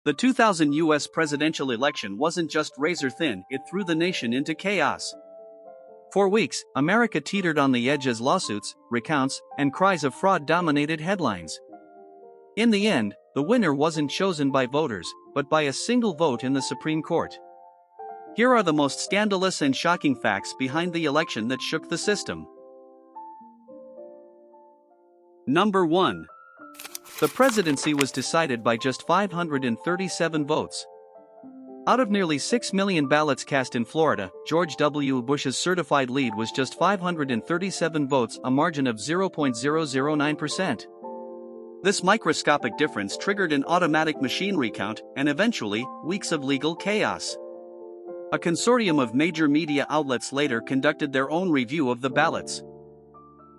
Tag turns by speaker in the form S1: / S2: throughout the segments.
S1: The 2000 US presidential election wasn't just razor-thin, it threw the nation into chaos. For weeks, America teetered on the edge as lawsuits, recounts, and cries of fraud dominated headlines. In the end, the winner wasn't chosen by voters, but by a single vote in the Supreme Court. Here are the most scandalous and shocking facts behind the election that shook the system. Number 1. The presidency was decided by just 537 votes. Out of nearly 6 million ballots cast in Florida, George W. Bush's certified lead was just 537 votes, a margin of 0.009%. This microscopic difference triggered an automatic machine recount and eventually, weeks of legal chaos. A consortium of major media outlets later conducted their own review of the ballots.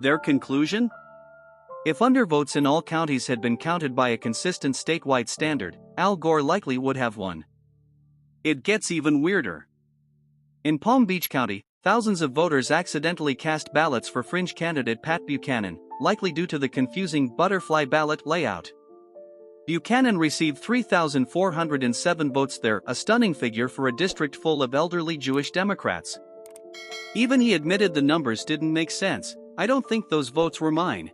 S1: Their conclusion? If undervotes in all counties had been counted by a consistent statewide standard, Al Gore likely would have won. It gets even weirder. In Palm Beach County, thousands of voters accidentally cast ballots for fringe candidate Pat Buchanan, likely due to the confusing butterfly ballot layout. Buchanan received 3,407 votes there, a stunning figure for a district full of elderly Jewish Democrats. Even he admitted the numbers didn't make sense. "I don't think those votes were mine."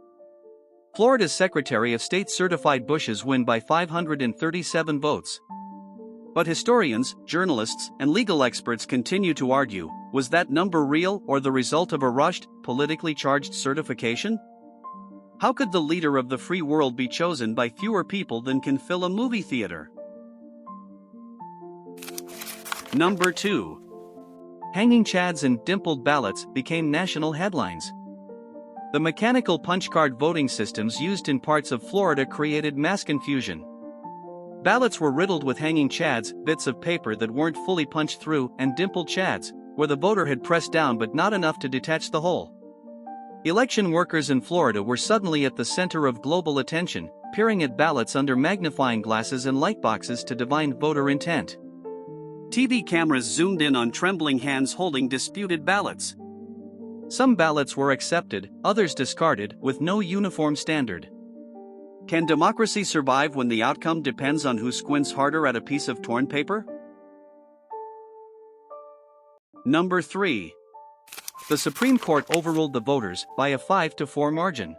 S1: Florida's Secretary of State certified Bush's win by 537 votes. But historians, journalists, and legal experts continue to argue, was that number real or the result of a rushed, politically charged certification? How could the leader of the free world be chosen by fewer people than can fill a movie theater? Number 2. Hanging chads and dimpled ballots became national headlines. The mechanical punch card voting systems used in parts of Florida created mass confusion. Ballots were riddled with hanging chads, bits of paper that weren't fully punched through, and dimpled chads, where the voter had pressed down but not enough to detach the hole. Election workers in Florida were suddenly at the center of global attention, peering at ballots under magnifying glasses and lightboxes to divine voter intent. TV cameras zoomed in on trembling hands holding disputed ballots. Some ballots were accepted, others discarded, with no uniform standard. Can democracy survive when the outcome depends on who squints harder at a piece of torn paper? Number 3. The Supreme Court overruled the voters by a 5-4 margin.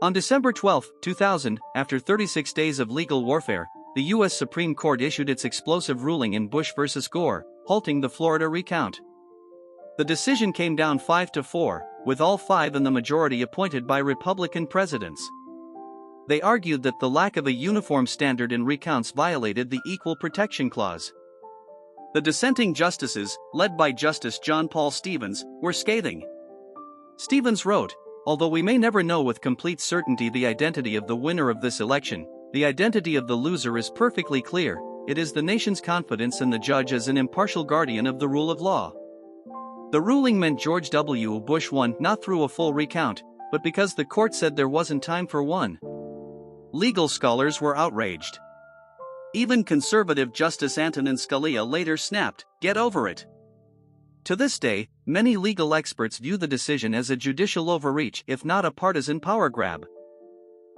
S1: On December 12, 2000, after 36 days of legal warfare, the U.S. Supreme Court issued its explosive ruling in Bush v. Gore, halting the Florida recount. The decision came down 5-4, with all 5 in the majority appointed by Republican presidents. They argued that the lack of a uniform standard in recounts violated the Equal Protection Clause. The dissenting justices, led by Justice John Paul Stevens, were scathing. Stevens wrote, "Although we may never know with complete certainty the identity of the winner of this election, the identity of the loser is perfectly clear. It is the nation's confidence in the judge as an impartial guardian of the rule of law." The ruling meant George W. Bush won not through a full recount, but because the court said there wasn't time for one. Legal scholars were outraged. Even conservative Justice Antonin Scalia later snapped, "Get over it." To this day, many legal experts view the decision as a judicial overreach, if not a partisan power grab.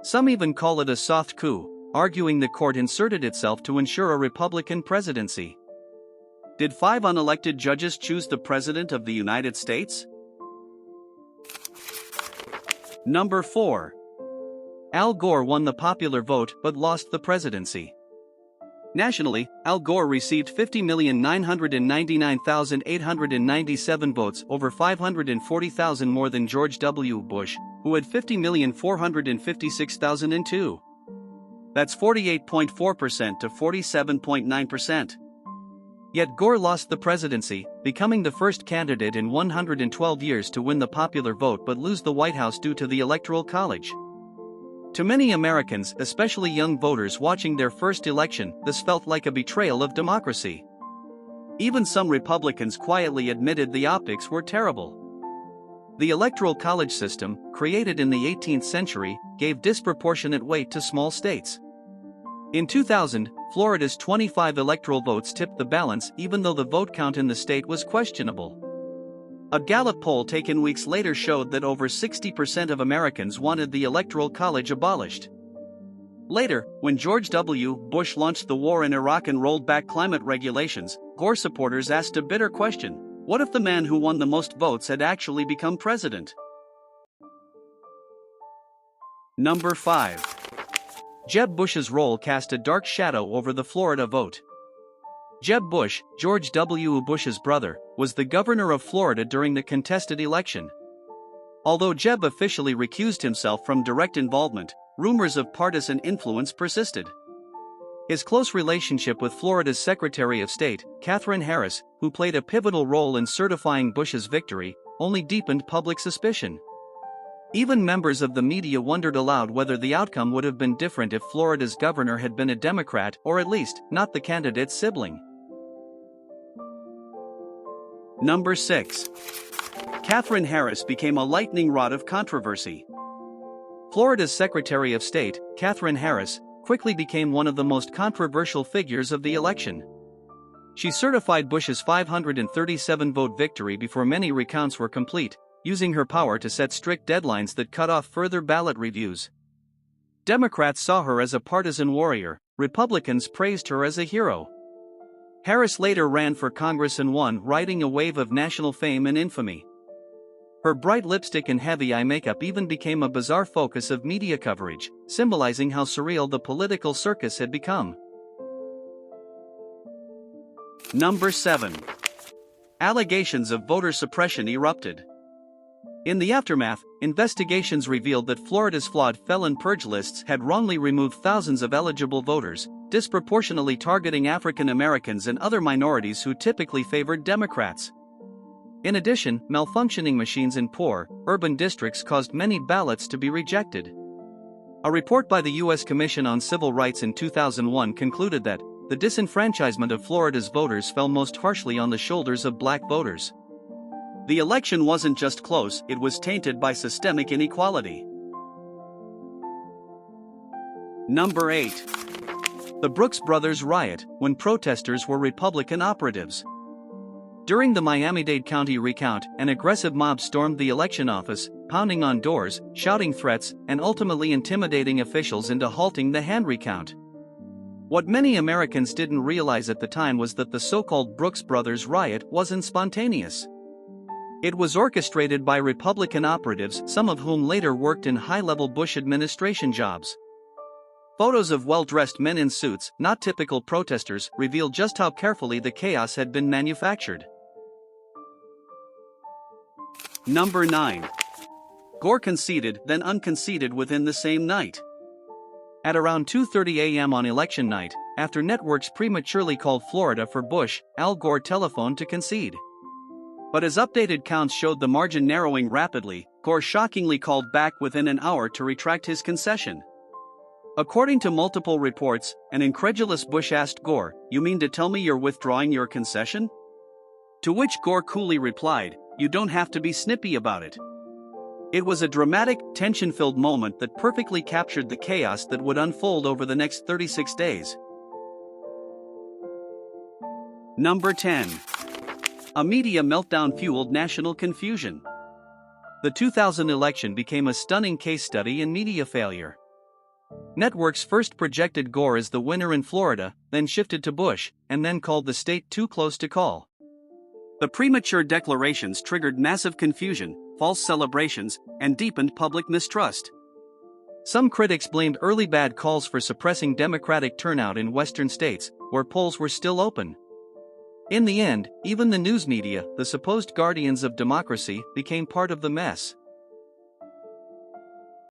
S1: Some even call it a soft coup, arguing the court inserted itself to ensure a Republican presidency. Did 5 unelected judges choose the President of the United States? Number 4. Al Gore won the popular vote but lost the presidency. Nationally, Al Gore received 50,999,897 votes, over 540,000 more than George W. Bush, who had 50,456,002. That's 48.4% to 47.9%. Yet Gore lost the presidency, becoming the first candidate in 112 years to win the popular vote but lose the White House due to the Electoral College. To many Americans, especially young voters watching their first election, this felt like a betrayal of democracy. Even some Republicans quietly admitted the optics were terrible. The Electoral College system, created in the 18th century, gave disproportionate weight to small states. In 2000, Florida's 25 electoral votes tipped the balance even though the vote count in the state was questionable. A Gallup poll taken weeks later showed that over 60% of Americans wanted the Electoral College abolished. Later, when George W. Bush launched the war in Iraq and rolled back climate regulations, Gore supporters asked a bitter question: what if the man who won the most votes had actually become president? Number 5. Jeb Bush's role cast a dark shadow over the Florida vote. Jeb Bush, George W. Bush's brother, was the governor of Florida during the contested election. Although Jeb officially recused himself from direct involvement, rumors of partisan influence persisted. His close relationship with Florida's Secretary of State, Katherine Harris, who played a pivotal role in certifying Bush's victory, only deepened public suspicion. Even members of the media wondered aloud whether the outcome would have been different if Florida's governor had been a Democrat, or at least, not the candidate's sibling. Number 6. Katherine Harris became a lightning rod of controversy. Florida's Secretary of State, Katherine Harris, quickly became one of the most controversial figures of the election. She certified Bush's 537-vote victory before many recounts were complete, using her power to set strict deadlines that cut off further ballot reviews. Democrats saw her as a partisan warrior, Republicans praised her as a hero. Harris later ran for Congress and won, riding a wave of national fame and infamy. Her bright lipstick and heavy eye makeup even became a bizarre focus of media coverage, symbolizing how surreal the political circus had become. Number 7. Allegations of voter suppression erupted. In the aftermath, investigations revealed that Florida's flawed felon purge lists had wrongly removed thousands of eligible voters, disproportionately targeting African Americans and other minorities who typically favored Democrats. In addition, malfunctioning machines in poor, urban districts caused many ballots to be rejected. A report by the U.S. Commission on Civil Rights in 2001 concluded that the disenfranchisement of Florida's voters fell most harshly on the shoulders of black voters. The election wasn't just close, it was tainted by systemic inequality. Number 8. The Brooks Brothers riot, when protesters were Republican operatives. During the Miami-Dade County recount, an aggressive mob stormed the election office, pounding on doors, shouting threats, and ultimately intimidating officials into halting the hand recount. What many Americans didn't realize at the time was that the so-called Brooks Brothers riot wasn't spontaneous. It was orchestrated by Republican operatives, some of whom later worked in high-level Bush administration jobs. Photos of well-dressed men in suits, not typical protesters, revealed just how carefully the chaos had been manufactured. Number 9. Gore conceded, then unconceded within the same night. At around 2:30 a.m. on election night, after networks prematurely called Florida for Bush, Al Gore telephoned to concede. But as updated counts showed the margin narrowing rapidly, Gore shockingly called back within an hour to retract his concession. According to multiple reports, an incredulous Bush asked Gore, "You mean to tell me you're withdrawing your concession?" To which Gore coolly replied, "You don't have to be snippy about it." It was a dramatic, tension-filled moment that perfectly captured the chaos that would unfold over the next 36 days. Number 10. A media meltdown fueled national confusion. The 2000 election became a stunning case study in media failure. Networks first projected Gore as the winner in Florida, then shifted to Bush, and then called the state too close to call. The premature declarations triggered massive confusion, false celebrations, and deepened public mistrust. Some critics blamed early bad calls for suppressing Democratic turnout in western states, where polls were still open. In the end, even the news media, the supposed guardians of democracy, became part of the mess.